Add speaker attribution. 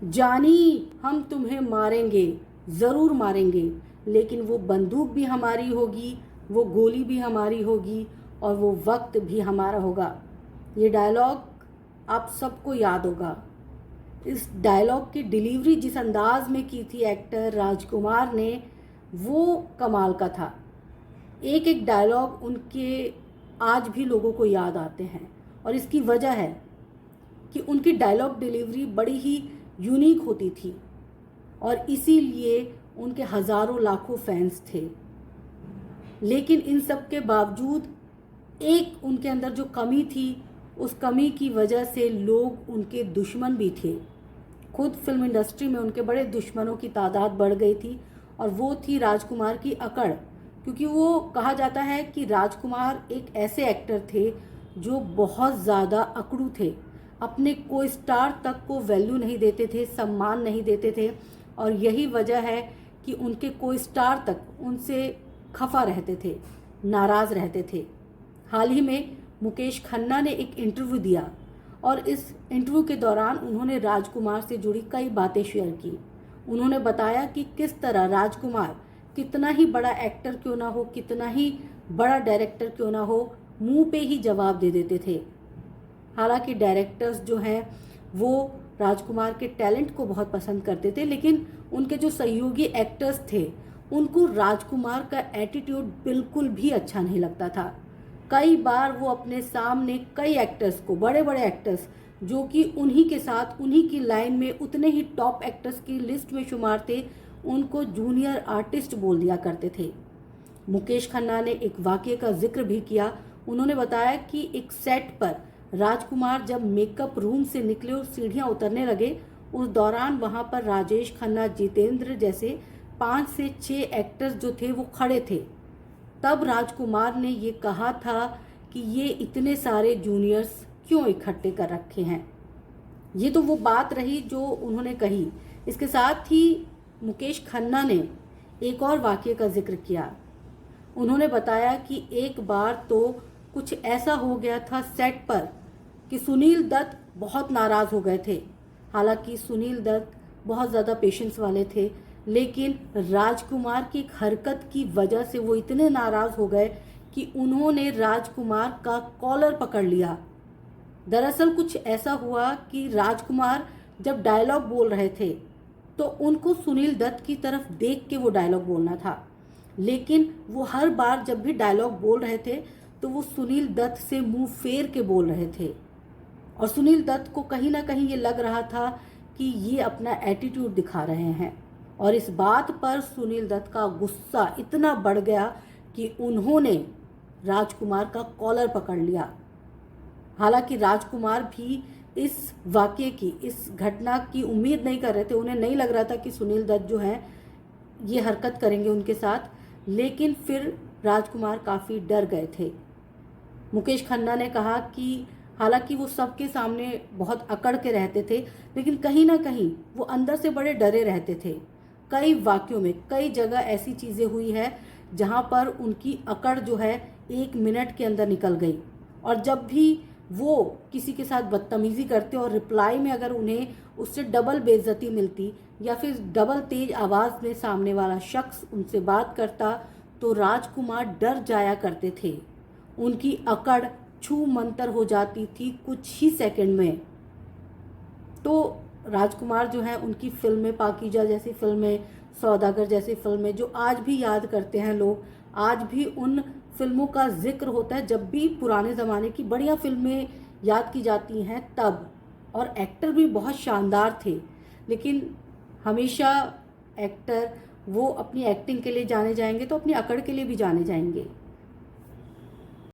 Speaker 1: जानी हम तुम्हें मारेंगे, ज़रूर मारेंगे, लेकिन वो बंदूक भी हमारी होगी, वो गोली भी हमारी होगी और वो वक्त भी हमारा होगा। ये डायलॉग आप सबको याद होगा। इस डायलॉग की डिलीवरी जिस अंदाज में की थी एक्टर राजकुमार ने, वो कमाल का था। एक एक डायलॉग उनके आज भी लोगों को याद आते हैं और इसकी वजह है कि उनकी डायलॉग डिलीवरी बड़ी ही यूनिक होती थी और इसीलिए उनके हज़ारों लाखों फैंस थे। लेकिन इन सब के बावजूद एक उनके अंदर जो कमी थी, उस कमी की वजह से लोग उनके दुश्मन भी थे। खुद फिल्म इंडस्ट्री में उनके बड़े दुश्मनों की तादाद बढ़ गई थी और वो थी राजकुमार की अकड़। क्योंकि वो कहा जाता है कि राजकुमार एक ऐसे एक्टर थे जो बहुत ज़्यादा अकड़ू थे, अपने को स्टार तक को वैल्यू नहीं देते थे, सम्मान नहीं देते थे और यही वजह है कि उनके को स्टार तक उनसे खफा रहते थे, नाराज़ रहते थे। हाल ही में मुकेश खन्ना ने एक इंटरव्यू दिया और इस इंटरव्यू के दौरान उन्होंने राजकुमार से जुड़ी कई बातें शेयर की। उन्होंने बताया कि किस तरह राजकुमार कितना ही बड़ा एक्टर क्यों ना हो, कितना ही बड़ा डायरेक्टर क्यों ना हो, मुंह पे ही जवाब दे देते थे। हालांकि डायरेक्टर्स जो हैं वो राजकुमार के टैलेंट को बहुत पसंद करते थे, लेकिन उनके जो सहयोगी एक्टर्स थे उनको राजकुमार का एटीट्यूड बिल्कुल भी अच्छा नहीं लगता था। कई बार वो अपने सामने कई एक्टर्स को, बड़े बड़े एक्टर्स जो कि उन्हीं के साथ उन्हीं की लाइन में उतने ही टॉप एक्टर्स की लिस्ट में शुमार थे, उनको जूनियर आर्टिस्ट बोल दिया करते थे। मुकेश खन्ना ने एक वाकये का जिक्र भी किया। उन्होंने बताया कि एक सेट पर राजकुमार जब मेकअप रूम से निकले और सीढ़ियां उतरने लगे, उस दौरान वहां पर राजेश खन्ना, जितेंद्र जैसे 5 से 6 एक्टर्स जो थे वो खड़े थे। तब राजकुमार ने ये कहा था कि ये इतने सारे जूनियर्स क्यों इकट्ठे कर रखे हैं। ये तो वो बात रही जो उन्होंने कही। इसके साथ ही मुकेश खन्ना ने एक और वाकये का जिक्र किया। उन्होंने बताया कि एक बार तो कुछ ऐसा हो गया था सेट पर कि सुनील दत्त बहुत नाराज़ हो गए थे। हालांकि सुनील दत्त बहुत ज़्यादा पेशेंस वाले थे, लेकिन राजकुमार की एक हरकत की वजह से वो इतने नाराज़ हो गए कि उन्होंने राजकुमार का कॉलर पकड़ लिया। दरअसल कुछ ऐसा हुआ कि राजकुमार जब डायलॉग बोल रहे थे तो उनको सुनील दत्त की तरफ देख के वो डायलॉग बोलना था, लेकिन वो हर बार जब भी डायलॉग बोल रहे थे तो वो सुनील दत्त से मुंह फेर के बोल रहे थे और सुनील दत्त को कहीं ना कहीं ये लग रहा था कि ये अपना एटीट्यूड दिखा रहे हैं। और इस बात पर सुनील दत्त का गुस्सा इतना बढ़ गया कि उन्होंने राजकुमार का कॉलर पकड़ लिया। हालांकि राजकुमार भी इस वाकये की, इस घटना की उम्मीद नहीं कर रहे थे। उन्हें नहीं लग रहा था कि सुनील दत्त जो हैं ये हरकत करेंगे उनके साथ, लेकिन फिर राजकुमार काफ़ी डर गए थे। मुकेश खन्ना ने कहा कि हालांकि वो सबके सामने बहुत अकड़ के रहते थे, लेकिन कहीं ना कहीं वो अंदर से बड़े डरे रहते थे। कई वाक्यों में कई जगह ऐसी चीज़ें हुई है जहाँ पर उनकी अकड़ जो है 1 मिनट के अंदर निकल गई। और जब भी वो किसी के साथ बदतमीज़ी करते और रिप्लाई में अगर उन्हें उससे डबल बेइज्जती मिलती या फिर डबल तेज आवाज़ में सामने वाला शख्स उनसे बात करता, तो राजकुमार डर जाया करते थे। उनकी अकड़ छू मंतर हो जाती थी कुछ ही सेकंड में। तो राजकुमार जो है, उनकी फिल्में, पाकीजा जैसी फिल्में, सौदागर जैसी फिल्में जो आज भी याद करते हैं लोग, आज भी उन फिल्मों का जिक्र होता है जब भी पुराने ज़माने की बढ़िया फिल्में याद की जाती हैं तब। और एक्टर भी बहुत शानदार थे, लेकिन हमेशा एक्टर वो अपनी एक्टिंग के लिए जाने जाएंगे तो अपनी अकड़ के लिए भी जाने जाएंगे।